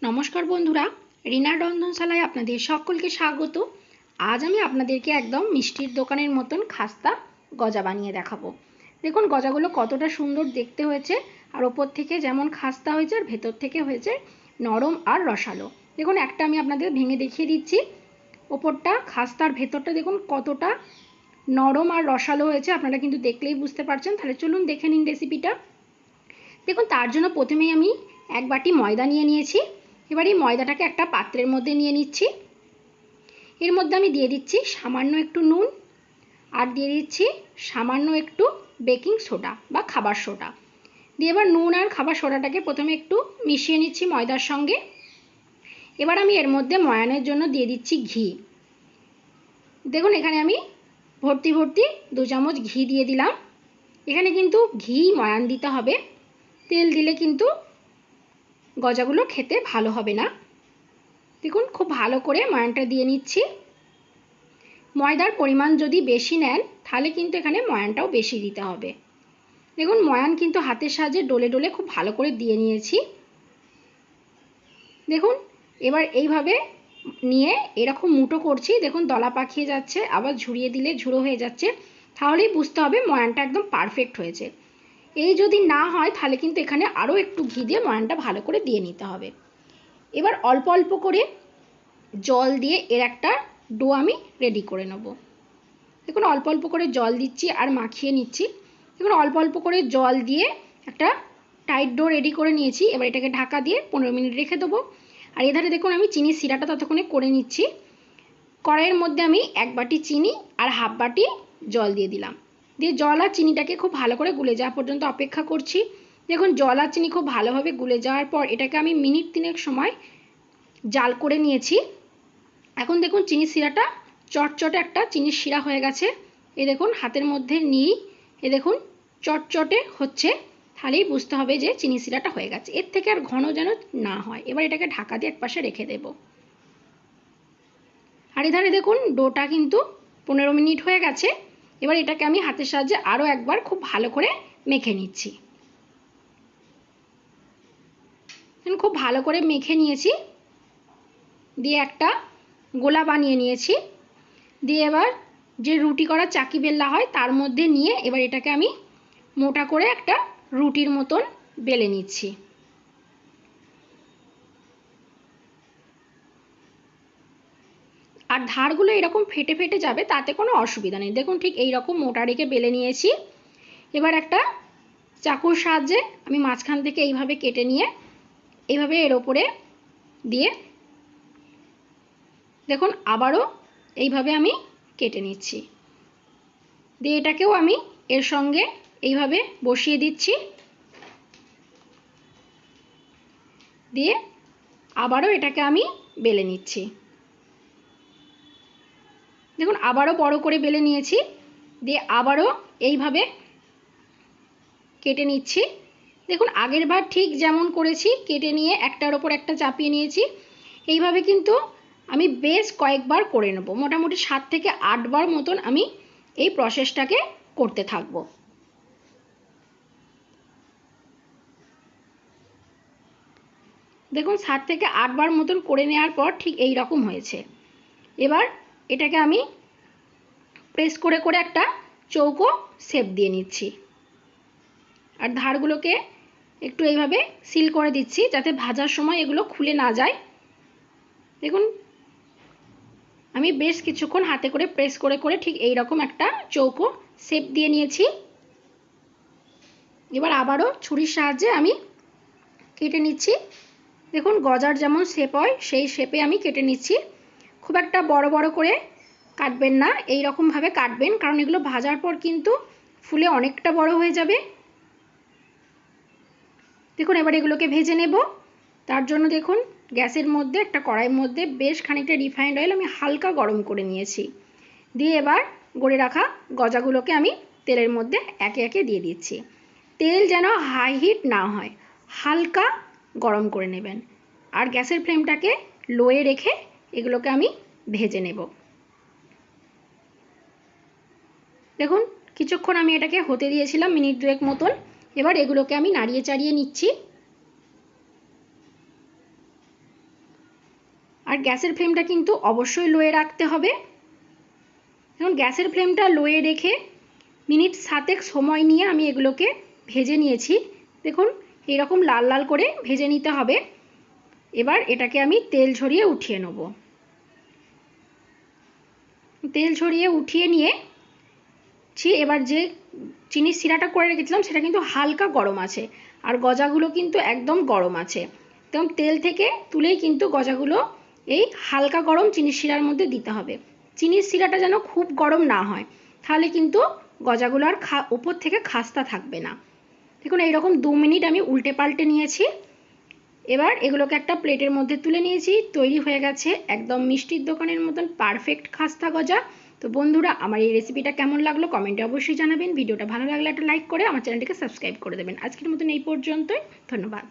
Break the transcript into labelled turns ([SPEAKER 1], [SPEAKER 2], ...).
[SPEAKER 1] নমস্কার বন্ধুরা, রিনার রন্ধনশালায় আপনাদের সকলকে স্বাগত। আজ আমি আপনাদেরকে একদম মিষ্টির দোকানের মতন খাস্তা গজা বানিয়ে দেখাবো। দেখুন গজাগুলো কতটা সুন্দর দেখতে হয়েছে, আর ওপর থেকে যেমন খাস্তা হয়েছে আর ভেতর থেকে হয়েছে নরম আর রসালো। দেখুন একটা আমি আপনাদের ভেঙে দেখিয়ে দিচ্ছি। ওপরটা খাস্তার ভেতরটা দেখুন কতটা নরম আর রসালো হয়েছে, আপনারা কিন্তু দেখলেই বুঝতে পারছেন। তাহলে চলুন দেখে নিন রেসিপিটা। দেখুন তার জন্য প্রথমেই আমি এক বাটি ময়দা নিয়ে নিয়েছি। এবার এই ময়দাটাকে একটা পাত্রের মধ্যে নিয়ে নিচ্ছি। এর মধ্যে আমি দিয়ে দিচ্ছি সামান্য একটু নুন, আর দিয়ে দিচ্ছি সামান্য একটু বেকিং সোডা বা খাবার সোডা। দিয়ে এবার নুন আর খাবার সোডাটাকে প্রথমে একটু মিশিয়ে নিচ্ছি ময়দার সঙ্গে। এবার আমি এর মধ্যে ময়ানের জন্য দিয়ে দিচ্ছি ঘি। দেখুন এখানে আমি ভর্তি ভর্তি 2 চামচ ঘি দিয়ে দিলাম। এখানে কিন্তু ঘি ময়ান দিতে হবে, তেল দিলে কিন্তু গজাগুলো খেতে ভালো হবে না। দেখুন খুব ভালো করে ময়ানটা দিয়ে নিচ্ছি। ময়দার পরিমাণ যদি বেশি নেন তাহলে কিন্তু এখানে ময়ানটাও বেশি দিতে হবে। দেখুন ময়ান কিন্তু হাতের সাহায্যে ডলে ডলে খুব ভালো করে দিয়ে নিয়েছি। দেখুন এবার এইভাবে নিয়ে এরকম মুঠো করছি। দেখুন দলা পাকিয়ে যাচ্ছে, আবার ঝুরিয়ে দিলে ঝুড়ো হয়ে যাচ্ছে, তাহলেই বুঝতে হবে ময়ানটা একদম পারফেক্ট হয়েছে। এই যদি না হয় তাহলে কিন্তু এখানে আরও একটু ঘি দিয়ে ময়ানটা ভালো করে দিয়ে নিতে হবে। এবার অল্প অল্প করে জল দিয়ে এর একটা ডো আমি রেডি করে নেব। দেখুন অল্প অল্প করে জল দিচ্ছি আর মাখিয়ে নিচ্ছি। দেখুন অল্প অল্প করে জল দিয়ে একটা টাইট ডো রেডি করে নিয়েছি। এবার এটাকে ঢাকা দিয়ে 15 মিনিট রেখে দেবো। আর এধারে দেখুন আমি চিনির সিরাটা ততক্ষণে করে নিচ্ছি। কড়াইয়ের মধ্যে আমি 1 বাটি চিনি আর হাফ বাটি জল দিয়ে দিলাম। দিয়ে জল আর চিনিটাকে খুব ভালো করে গুলে যাওয়া পর্যন্ত অপেক্ষা করছি। দেখুন জল আর চিনি খুব ভালোভাবে গুলে যাওয়ার পর এটাকে আমি মিনিট 3 সময় জাল করে নিয়েছি। এখন দেখুন চিনির শিরাটা চটচটে একটা চিনির শিরা হয়ে গেছে। এই দেখুন হাতের মধ্যে নিই, এ দেখুন চটচটে হচ্ছে, তাহলেই বুঝতে হবে যে চিনির শিরাটা হয়ে গেছে। এর থেকে আর ঘন যেন না হয়। এবার এটাকে ঢাকা দিয়ে একপাশে রেখে দেব। আর এধারে দেখুন ডোটা কিন্তু 15 মিনিট হয়ে গেছে। এবার এটাকে আমি হাতের সাহায্যে আরও একবার খুব ভালো করে মেখে নিচ্ছি। খুব ভালো করে মেখে নিয়েছি, দিয়ে একটা গোলা বানিয়ে নিয়েছি। দিয়ে এবার যে রুটি করা চাকি বেল্লা হয় তার মধ্যে নিয়ে এবার এটাকে আমি মোটা করে একটা রুটির মতন বেলে নিচ্ছি। আর ধারগুলো এরকম ফেটে ফেটে যাবে, তাতে কোনো অসুবিধা নেই। দেখুন ঠিক এই রকম মোটা রেখে বেলে নিয়েছি। এবার একটা চাকুর সাহায্যে আমি মাঝখান থেকে এইভাবে কেটে নিয়ে এইভাবে এর ওপরে দিয়ে দেখুন আবারও এইভাবে আমি কেটে নিচ্ছি। দিয়ে এটাকেও আমি এর সঙ্গে এইভাবে বসিয়ে দিচ্ছি। দিয়ে আবারও এটাকে আমি বেলে নিচ্ছি। দেখুন আবারও বড় করে বেলে নিয়েছি, দিয়ে আবারও এইভাবে কেটে নিচ্ছি। দেখুন আগের বার ঠিক যেমন করেছি কেটে নিয়ে একটার ওপর একটা চাপিয়ে নিয়েছি, এইভাবে কিন্তু আমি বেশ কয়েকবার করে নেব। মোটামুটি 7 থেকে 8 বার মতন আমি এই প্রসেসটাকে করতে থাকবো। দেখুন 7 থেকে 8 বার মতন করে নেওয়ার পর ঠিক এই রকম হয়েছে। এবার এটাকে আমি প্রেস করে করে একটা চৌকো শেপ দিয়ে নিচ্ছি। আর ধারগুলোকে একটু এইভাবে সিল করে দিচ্ছি যাতে ভাজার সময় এগুলো খুলে না যায়। দেখুন আমি বেশ কিছুক্ষণ হাতে করে প্রেস করে করে ঠিক এই রকম একটা চৌকো শেপ দিয়ে নিয়েছি। এবার আবারও ছুরির সাহায্যে আমি কেটে নিচ্ছি। দেখুন গজার যেমন শেপ হয় সেই শেপে আমি কেটে নিচ্ছি। খুব একটা বড় বড় করে কাটবেন না, এই রকমভাবে কাটবেন, কারণ এগুলো ভাজার পর কিন্তু ফুলে অনেকটা বড় হয়ে যাবে। দেখুন এবার এগুলোকে ভেজে নেব। তার জন্য দেখুন গ্যাসের মধ্যে একটা কড়াইয়ের মধ্যে বেশ খানিকটা রিফাইন্ড অয়েল আমি হালকা গরম করে নিয়েছি। দিয়ে এবার গড়ে রাখা গজাগুলোকে আমি তেলের মধ্যে একে একে দিয়ে দিচ্ছি। তেল যেন হাই হিট না হয়, হালকা গরম করে নেবেন। আর গ্যাসের ফ্লেমটাকে লোয়ে রেখে এগুলোকে আমি ভেজে নেব। দেখুন কিছুক্ষণ আমি এটাকে হতে দিয়েছিলাম, মিনিট 2 মতন। এবার এগুলোকে আমি নাড়িয়ে চাড়িয়ে নিচ্ছি। আর গ্যাসের ফ্লেমটা কিন্তু অবশ্যই লোয়ে রাখতে হবে। এখন গ্যাসের ফ্লেমটা লোয়ে রেখে মিনিট 7 সময় নিয়ে আমি এগুলোকে ভেজে নিয়েছি। দেখুন এরকম লাল লাল করে ভেজে নিতে হবে। এবার এটাকে আমি তেল ঝরিয়ে উঠিয়ে নেব। তেল ঝরিয়ে উঠিয়ে নিয়েছি। এবার যে চিনির শিরাটা করে রেখেছিলাম সেটা কিন্তু হালকা গরম আছে, আর গজাগুলো কিন্তু একদম গরম আছে। একদম তেল থেকে তুলেই কিন্তু গজাগুলো এই হালকা গরম চিনির শিরার মধ্যে দিতে হবে। চিনির শিরাটা যেন খুব গরম না হয়, তাহলে কিন্তু গজাগুলো আর উপর থেকে খাস্তা থাকবে না। দেখুন এইরকম 2 মিনিট আমি উল্টে পাল্টে নিয়েছি। এবার এগুলোকে একটা প্লেটের মধ্যে তুলে নিয়েছি। তৈরি হয়ে গেছে একদম মিষ্টির দোকানের মতন পারফেক্ট খাস্তা গজা। তো বন্ধুরা, আমার এই রেসিপিটা কেমন লাগলো কমেন্টে অবশ্যই জানাবেন। ভিডিওটা ভালো লাগলে একটা লাইক করে আমার চ্যানেলটিকে সাবস্ক্রাইব করে দেবেন। আজকের মতন এই পর্যন্তই, ধন্যবাদ।